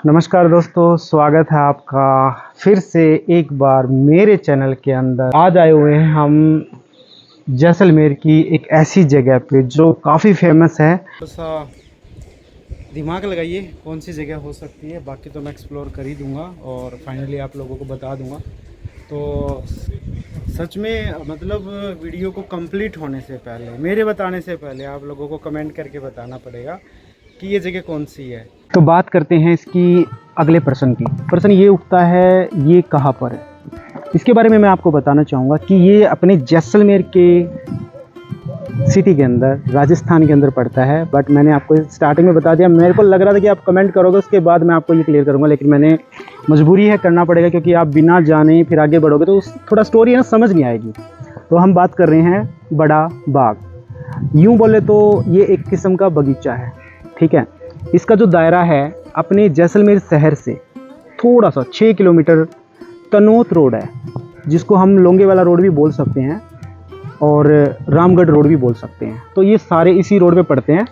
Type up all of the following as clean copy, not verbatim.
नमस्कार दोस्तों, स्वागत है आपका फिर से एक बार मेरे चैनल के अंदर। आज आए हुए हैं हम जैसलमेर की एक ऐसी जगह पे जो काफ़ी फेमस है। थोड़ा सा दिमाग लगाइए कौन सी जगह हो सकती है, बाकी तो मैं एक्सप्लोर कर ही दूंगा और फाइनली आप लोगों को बता दूंगा। तो सच में मतलब वीडियो को कंप्लीट होने से पहले, मेरे बताने से पहले आप लोगों को कमेंट करके बताना पड़ेगा कि ये जगह कौन सी है। तो बात करते हैं इसकी अगले प्रश्न की। प्रश्न ये उठता है, ये कहाँ पर है। इसके बारे में मैं आपको बताना चाहूँगा कि ये अपने जैसलमेर के सिटी के अंदर, राजस्थान के अंदर पड़ता है। बट मैंने आपको स्टार्टिंग में बता दिया, मेरे को लग रहा था कि आप कमेंट करोगे उसके बाद मैं आपको ये क्लियर करूँगा, लेकिन मैंने मजबूरी है, करना पड़ेगा, क्योंकि आप बिना जाने फिर आगे बढ़ोगे तो थोड़ा स्टोरी है ना समझ नहीं आएगी। तो हम बात कर रहे हैं बड़ा बाग। यूँ बोले तो ये एक किस्म का बगीचा है, ठीक है। इसका जो दायरा है अपने जैसलमेर शहर से थोड़ा सा 6 किलोमीटर तनोत रोड है, जिसको हम लोंगे वाला रोड भी बोल सकते हैं और रामगढ़ रोड भी बोल सकते हैं। तो ये सारे इसी रोड पे पड़ते हैं।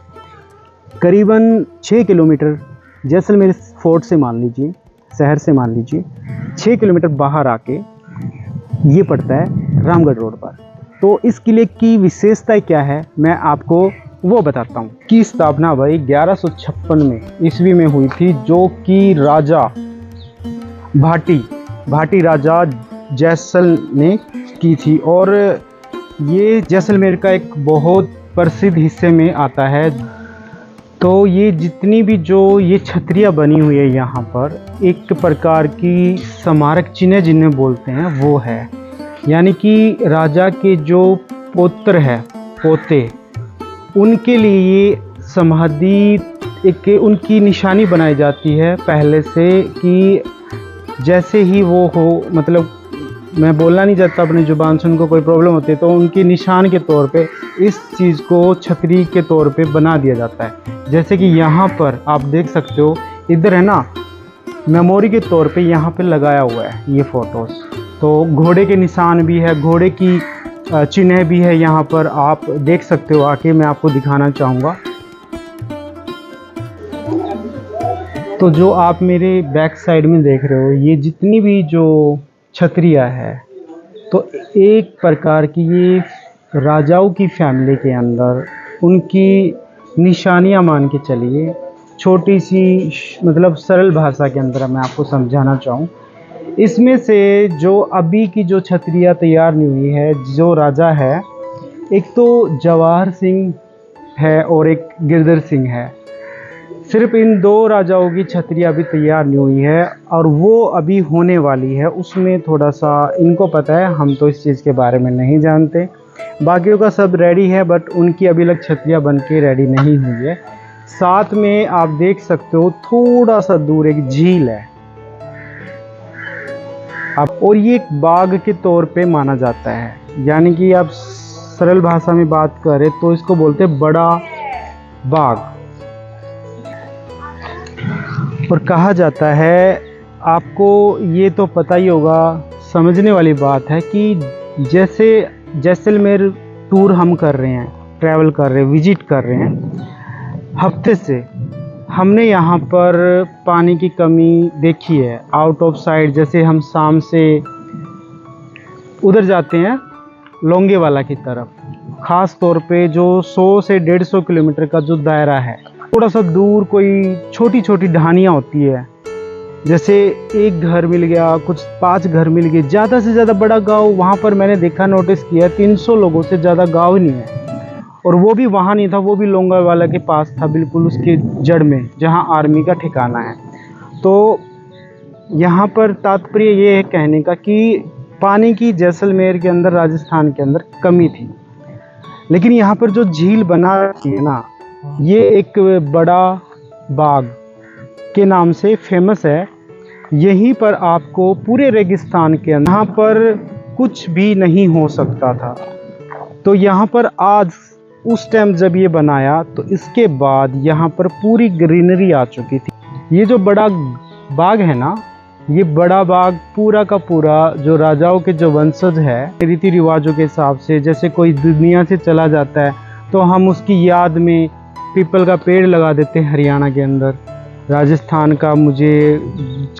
करीबन 6 किलोमीटर जैसलमेर फोर्ट से मान लीजिए, शहर से मान लीजिए 6 किलोमीटर बाहर आके ये पड़ता है रामगढ़ रोड पर। तो इस किले की विशेषता क्या है मैं आपको वो बताता हूँ। की स्थापना भाई 1156 में ईस्वी में हुई थी, जो कि राजा भाटी राजा जैसल ने की थी। और ये जैसलमेर का एक बहुत प्रसिद्ध हिस्से में आता है। तो ये जितनी भी जो ये छतरियाँ बनी हुई है यहाँ पर, एक प्रकार की स्मारक चिन्ह जिन्हें बोलते हैं वो है, यानी कि राजा के जो पुत्र है, पोते, उनके लिए ये समाधि एक उनकी निशानी बनाई जाती है पहले से, कि जैसे ही वो हो, मतलब मैं बोलना नहीं चाहता अपनी ज़ुबान से, उनको कोई प्रॉब्लम होती है तो उनकी निशान के तौर पे इस चीज़ को छतरी के तौर पे बना दिया जाता है। जैसे कि यहाँ पर आप देख सकते हो, इधर है ना, मेमोरी के तौर पे यहाँ पे लगाया हुआ है ये फ़ोटोज़। तो घोड़े के निशान भी है, घोड़े की चिन्ह भी है यहाँ पर, आप देख सकते हो आके, मैं आपको दिखाना चाहूँगा। तो जो आप मेरे बैक साइड में देख रहे हो, ये जितनी भी जो छतरियाँ है, तो एक प्रकार की ये राजाओं की फैमिली के अंदर उनकी निशानियाँ मान के चलिए। छोटी सी मतलब सरल भाषा के अंदर मैं आपको समझाना चाहूँ, इसमें से जो अभी की जो छतरियाँ तैयार नहीं हुई है, जो राजा है, एक तो जवाहर सिंह है और एक गिरधर सिंह है। सिर्फ इन दो राजाओं की छतरियाँ अभी तैयार नहीं हुई है और वो अभी होने वाली है। उसमें थोड़ा सा इनको पता है, हम तो इस चीज़ के बारे में नहीं जानते। बाकियों का सब रेडी है, बट उनकी अभी लग छतरियाँ बन के रेडी नहीं हुई है। साथ में आप देख सकते हो थोड़ा सा दूर एक झील है और ये एक बाग के तौर पे माना जाता है, यानी कि आप सरल भाषा में बात करें तो इसको बोलते हैं बड़ा बाग। और कहा जाता है, आपको ये तो पता ही होगा, समझने वाली बात है कि जैसे जैसलमेर टूर हम कर रहे हैं, ट्रैवल कर रहे हैं, विजिट कर रहे हैं, हफ्ते से हमने यहाँ पर पानी की कमी देखी है आउट ऑफ साइड। जैसे हम शाम से उधर जाते हैं लोंगे वाला की तरफ, ख़ास तौर पे जो 100 से 150 किलोमीटर का जो दायरा है, थोड़ा सा दूर कोई छोटी छोटी ढानियाँ होती है, जैसे एक घर मिल गया, कुछ 5 घर मिल गए, ज़्यादा से ज़्यादा बड़ा गांव वहाँ पर मैंने देखा, नोटिस किया 300 लोगों से ज़्यादा गांव नहीं है। और वो भी वहाँ नहीं था, वो भी लोंगा वाला के पास था, बिल्कुल उसके जड़ में, जहाँ आर्मी का ठिकाना है। तो यहाँ पर तात्पर्य ये है कहने का कि पानी की जैसलमेर के अंदर, राजस्थान के अंदर कमी थी, लेकिन यहाँ पर जो झील बना रखी है ना, ये एक बड़ा बाग के नाम से फेमस है। यहीं पर आपको पूरे रेगिस्तान के अंदर, यहाँ पर कुछ भी नहीं हो सकता था। तो यहाँ पर आज उस टाइम जब ये बनाया, तो इसके बाद यहाँ पर पूरी ग्रीनरी आ चुकी थी। ये जो बड़ा बाग है ना, ये बड़ा बाग पूरा का पूरा जो राजाओं के जो वंशज है, रीति रिवाजों के हिसाब से, जैसे कोई दुनिया से चला जाता है तो हम उसकी याद में पीपल का पेड़ लगा देते हैं हरियाणा के अंदर, राजस्थान का मुझे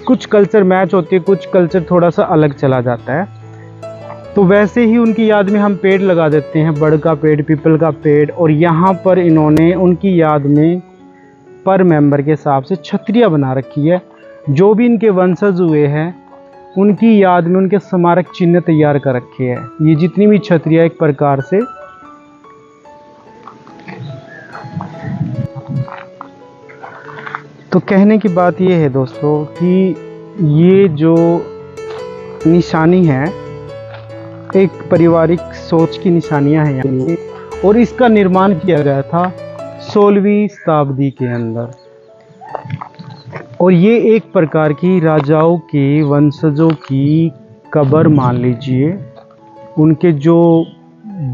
कुछ कल्चर मैच होती है, कुछ कल्चर थोड़ा सा अलग चला जाता है। तो वैसे ही उनकी याद में हम पेड़ लगा देते हैं, बड़ का पेड़, पीपल का पेड़। और यहाँ पर इन्होंने उनकी याद में पर मेंबर के हिसाब से छतरियाँ बना रखी है। जो भी इनके वंशज हुए हैं उनकी याद में उनके स्मारक चिन्ह तैयार कर रखे हैं। ये जितनी भी छतरियाँ एक प्रकार से तो कहने की बात ये है दोस्तों कि ये जो निशानी है एक पारिवारिक सोच की निशानियां हैं यहाँ, और इसका निर्माण किया गया था 16वीं शताब्दी के अंदर। और ये एक प्रकार की राजाओं के वंशजों की कब्र मान लीजिए। उनके जो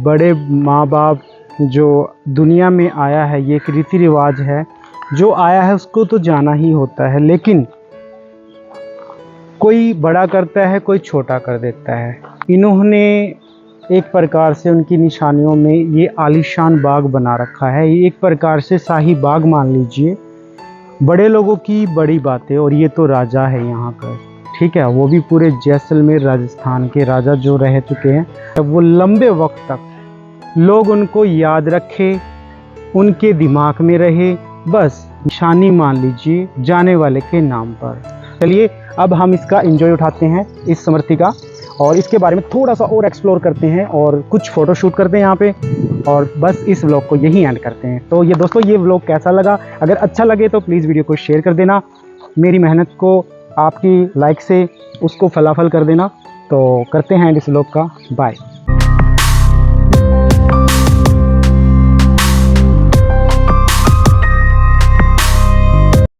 बड़े माँ बाप जो दुनिया में आया है, ये एक रीति रिवाज है, जो आया है उसको तो जाना ही होता है, लेकिन कोई बड़ा करता है, कोई छोटा कर देता है। इन्होंने एक प्रकार से उनकी निशानियों में ये आलीशान बाग बना रखा है। ये एक प्रकार से शाही बाग मान लीजिए। बड़े लोगों की बड़ी बातें। और ये तो राजा है यहाँ का, ठीक है, वो भी पूरे जैसलमेर राजस्थान के राजा जो रह चुके हैं, तब वो लंबे वक्त तक लोग उनको याद रखे, उनके दिमाग में रहे, बस निशानी मान लीजिए जाने वाले के नाम पर। चलिए अब हम इसका एंजॉय उठाते हैं, इस स्मृति का, और इसके बारे में थोड़ा सा और एक्सप्लोर करते हैं और कुछ फ़ोटो शूट करते हैं यहाँ पे, और बस इस व्लॉग को यहीं एंड करते हैं। तो ये दोस्तों, ये व्लॉग कैसा लगा? अगर अच्छा लगे तो प्लीज़ वीडियो को शेयर कर देना। मेरी मेहनत को आपकी लाइक से उसको फलाफल कर देना। तो करते हैं इस व्लॉग का बाय।